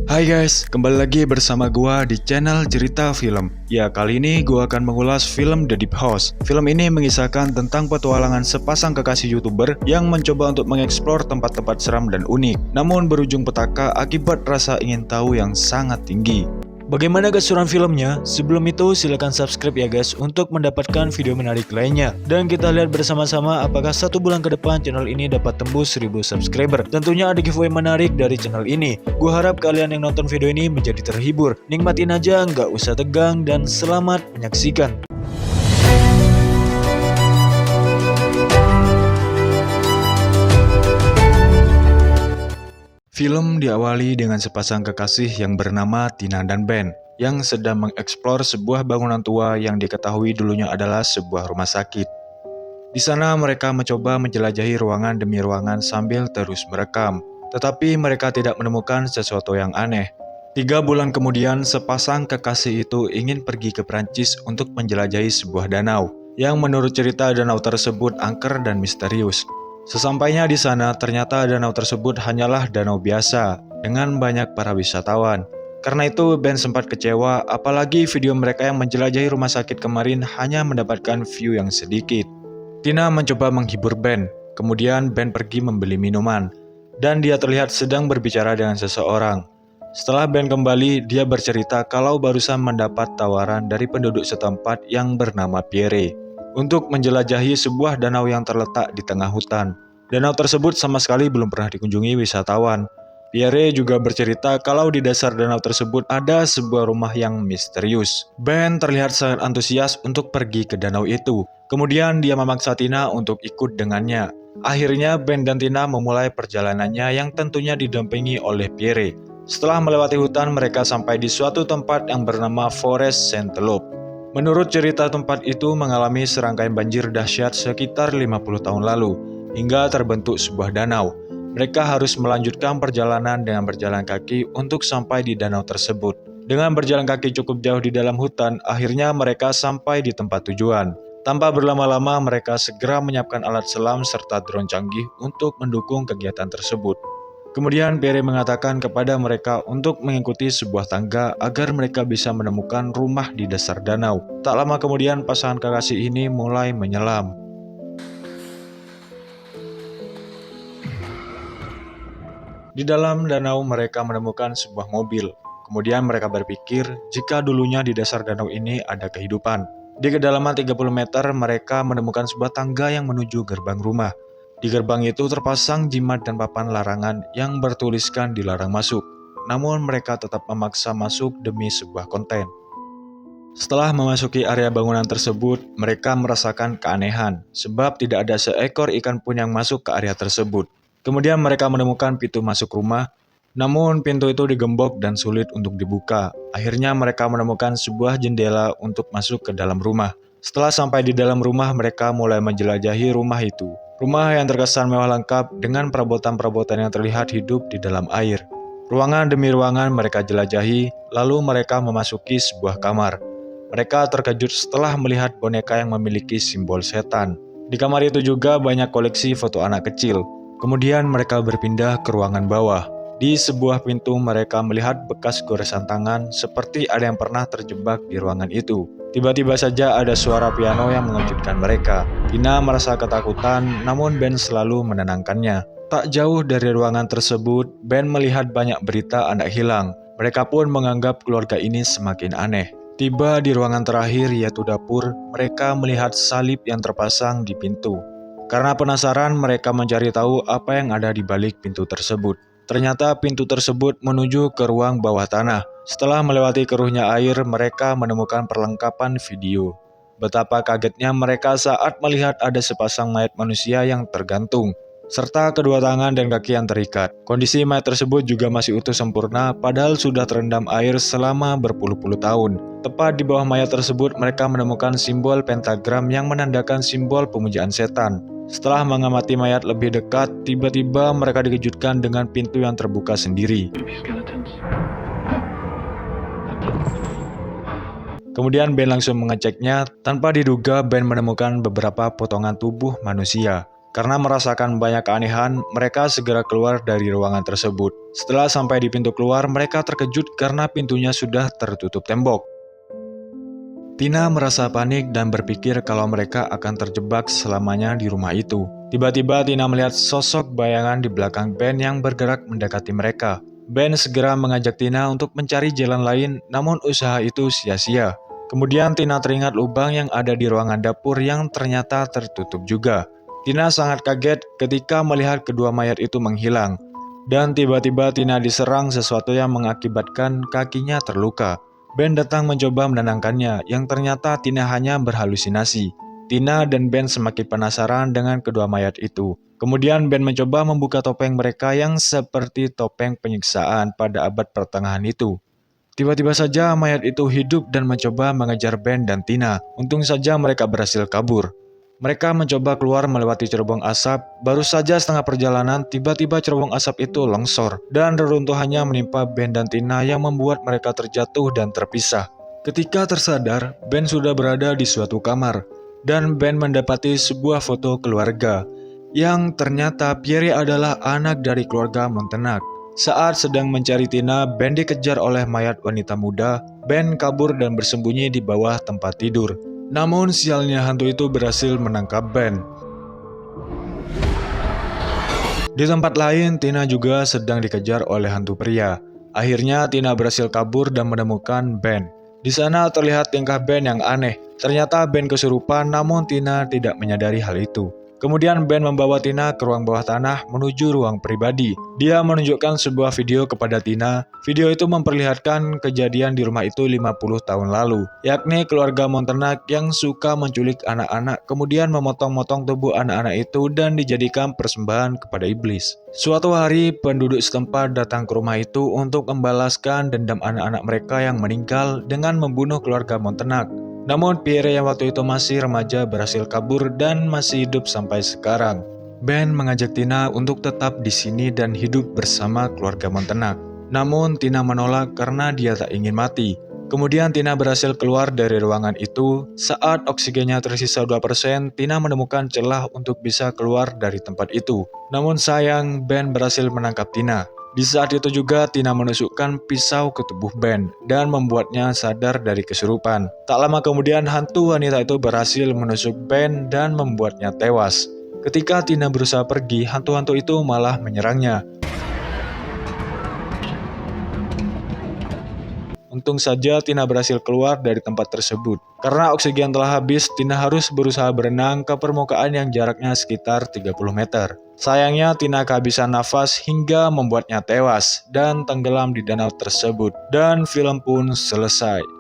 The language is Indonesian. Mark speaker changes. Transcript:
Speaker 1: Hai guys, kembali lagi bersama gua di channel Cerita Film. Ya, kali ini gua akan mengulas film The Deep House. Film ini mengisahkan tentang petualangan sepasang kekasih YouTuber yang mencoba untuk mengeksplor tempat-tempat seram dan unik, namun berujung petaka akibat rasa ingin tahu yang sangat tinggi. Bagaimana keseruan filmnya? Sebelum itu silahkan subscribe ya guys untuk mendapatkan video menarik lainnya. Dan kita lihat bersama-sama apakah 1 bulan ke depan channel ini dapat tembus 1000 subscriber. Tentunya ada giveaway menarik dari channel ini. Gue harap kalian yang nonton video ini menjadi terhibur. Nikmatin aja, nggak usah tegang, dan selamat menyaksikan. Film diawali dengan sepasang kekasih yang bernama Tina dan Ben yang sedang mengeksplor sebuah bangunan tua yang diketahui dulunya adalah sebuah rumah sakit. Di sana mereka mencoba menjelajahi ruangan demi ruangan sambil terus merekam, tetapi mereka tidak menemukan sesuatu yang aneh. 3 bulan kemudian, sepasang kekasih itu ingin pergi ke Prancis untuk menjelajahi sebuah danau, yang menurut cerita danau tersebut angker dan misterius. Sesampainya di sana, ternyata danau tersebut hanyalah danau biasa, dengan banyak para wisatawan. Karena itu, Ben sempat kecewa, apalagi video mereka yang menjelajahi rumah sakit kemarin hanya mendapatkan view yang sedikit. Tina mencoba menghibur Ben, kemudian Ben pergi membeli minuman, dan dia terlihat sedang berbicara dengan seseorang. Setelah Ben kembali, dia bercerita kalau barusan mendapat tawaran dari penduduk setempat yang bernama Pierre untuk menjelajahi sebuah danau yang terletak di tengah hutan. Danau tersebut sama sekali belum pernah dikunjungi wisatawan. Pierre juga bercerita kalau di dasar danau tersebut ada sebuah rumah yang misterius. Ben terlihat sangat antusias untuk pergi ke danau itu. Kemudian dia memaksa Tina untuk ikut dengannya. Akhirnya Ben dan Tina memulai perjalanannya yang tentunya didampingi oleh Pierre. Setelah melewati hutan, mereka sampai di suatu tempat yang bernama Forest Saint-Loup. Menurut cerita, tempat itu mengalami serangkaian banjir dahsyat sekitar 50 tahun lalu, hingga terbentuk sebuah danau. Mereka harus melanjutkan perjalanan dengan berjalan kaki untuk sampai di danau tersebut. Dengan berjalan kaki cukup jauh di dalam hutan, akhirnya mereka sampai di tempat tujuan. Tanpa berlama-lama, mereka segera menyiapkan alat selam serta drone canggih untuk mendukung kegiatan tersebut. Kemudian Pierre mengatakan kepada mereka untuk mengikuti sebuah tangga agar mereka bisa menemukan rumah di dasar danau. Tak lama kemudian pasangan kekasih ini mulai menyelam. Di dalam danau mereka menemukan sebuah mobil. Kemudian mereka berpikir jika dulunya di dasar danau ini ada kehidupan. Di kedalaman 30 meter mereka menemukan sebuah tangga yang menuju gerbang rumah. Di gerbang itu terpasang jimat dan papan larangan yang bertuliskan dilarang masuk. Namun mereka tetap memaksa masuk demi sebuah konten. Setelah memasuki area bangunan tersebut, mereka merasakan keanehan sebab tidak ada seekor ikan pun yang masuk ke area tersebut. Kemudian mereka menemukan pintu masuk rumah, namun pintu itu digembok dan sulit untuk dibuka. Akhirnya mereka menemukan sebuah jendela untuk masuk ke dalam rumah. Setelah sampai di dalam rumah, mereka mulai menjelajahi rumah itu. Rumah yang terkesan mewah lengkap dengan perabotan-perabotan yang terlihat hidup di dalam air. Ruangan demi ruangan mereka jelajahi, lalu mereka memasuki sebuah kamar. Mereka terkejut setelah melihat boneka yang memiliki simbol setan. Di kamar itu juga banyak koleksi foto anak kecil. Kemudian mereka berpindah ke ruangan bawah. Di sebuah pintu mereka melihat bekas goresan tangan seperti ada yang pernah terjebak di ruangan itu. Tiba-tiba saja ada suara piano yang mengejutkan mereka. Tina merasa ketakutan, namun Ben selalu menenangkannya. Tak jauh dari ruangan tersebut, Ben melihat banyak berita anak hilang. Mereka pun menganggap keluarga ini semakin aneh. Tiba di ruangan terakhir yaitu dapur, mereka melihat salib yang terpasang di pintu. Karena penasaran, mereka mencari tahu apa yang ada di balik pintu tersebut. Ternyata pintu tersebut menuju ke ruang bawah tanah. Setelah melewati keruhnya air, mereka menemukan perlengkapan video. Betapa kagetnya mereka saat melihat ada sepasang mayat manusia yang tergantung, serta kedua tangan dan kaki yang terikat. Kondisi mayat tersebut juga masih utuh sempurna, padahal sudah terendam air selama berpuluh-puluh tahun. Tepat di bawah mayat tersebut, mereka menemukan simbol pentagram yang menandakan simbol pemujaan setan. Setelah mengamati mayat lebih dekat, tiba-tiba mereka dikejutkan dengan pintu yang terbuka sendiri. Kemudian Ben langsung mengeceknya. Tanpa diduga, Ben menemukan beberapa potongan tubuh manusia. Karena merasakan banyak keanehan, mereka segera keluar dari ruangan tersebut. Setelah sampai di pintu keluar, mereka terkejut karena pintunya sudah tertutup tembok. Tina merasa panik dan berpikir kalau mereka akan terjebak selamanya di rumah itu. Tiba-tiba Tina melihat sosok bayangan di belakang Ben yang bergerak mendekati mereka. Ben segera mengajak Tina untuk mencari jalan lain, namun usaha itu sia-sia. Kemudian Tina teringat lubang yang ada di ruangan dapur yang ternyata tertutup juga. Tina sangat kaget ketika melihat kedua mayat itu menghilang. Dan tiba-tiba Tina diserang sesuatu yang mengakibatkan kakinya terluka. Ben datang mencoba menenangkannya, yang ternyata Tina hanya berhalusinasi. Tina dan Ben semakin penasaran dengan kedua mayat itu. Kemudian Ben mencoba membuka topeng mereka yang seperti topeng penyiksaan pada abad pertengahan itu. Tiba-tiba saja mayat itu hidup dan mencoba mengejar Ben dan Tina. Untung saja mereka berhasil kabur. Mereka mencoba keluar melewati cerobong asap. Baru saja setengah perjalanan, tiba-tiba cerobong asap itu longsor dan reruntuhannya menimpa Ben dan Tina yang membuat mereka terjatuh dan terpisah. Ketika tersadar, Ben sudah berada di suatu kamar dan Ben mendapati sebuah foto keluarga yang ternyata Pierre adalah anak dari keluarga Montenac. Saat sedang mencari Tina, Ben dikejar oleh mayat wanita muda. Ben kabur dan bersembunyi di bawah tempat tidur. Namun sialnya hantu itu berhasil menangkap Ben. Di tempat lain, Tina juga sedang dikejar oleh hantu pria. Akhirnya Tina berhasil kabur dan menemukan Ben. Di sana terlihat tingkah Ben yang aneh. Ternyata Ben kesurupan, namun Tina tidak menyadari hal itu. Kemudian Ben membawa Tina ke ruang bawah tanah menuju ruang pribadi. Dia menunjukkan sebuah video kepada Tina. Video itu memperlihatkan kejadian di rumah itu 50 tahun lalu, yakni keluarga Montenac yang suka menculik anak-anak, kemudian memotong-motong tubuh anak-anak itu dan dijadikan persembahan kepada iblis. Suatu hari, penduduk setempat datang ke rumah itu untuk membalaskan dendam anak-anak mereka yang meninggal dengan membunuh keluarga Montenac. Namun Pierre yang waktu itu masih remaja berhasil kabur dan masih hidup sampai sekarang. Ben mengajak Tina untuk tetap di sini dan hidup bersama keluarga Montenac. Namun Tina menolak karena dia tak ingin mati. Kemudian Tina berhasil keluar dari ruangan itu. Saat oksigennya tersisa 2%, Tina menemukan celah untuk bisa keluar dari tempat itu. Namun sayang, Ben berhasil menangkap Tina. Di saat itu juga Tina menusukkan pisau ke tubuh Ben dan membuatnya sadar dari kesurupan. Tak lama kemudian hantu wanita itu berhasil menusuk Ben dan membuatnya tewas. Ketika Tina berusaha pergi, hantu-hantu itu malah menyerangnya. Untung saja Tina berhasil keluar dari tempat tersebut. Karena oksigen telah habis, Tina harus berusaha berenang ke permukaan yang jaraknya sekitar 30 meter. Sayangnya Tina kehabisan nafas hingga membuatnya tewas dan tenggelam di danau tersebut. Dan film pun selesai.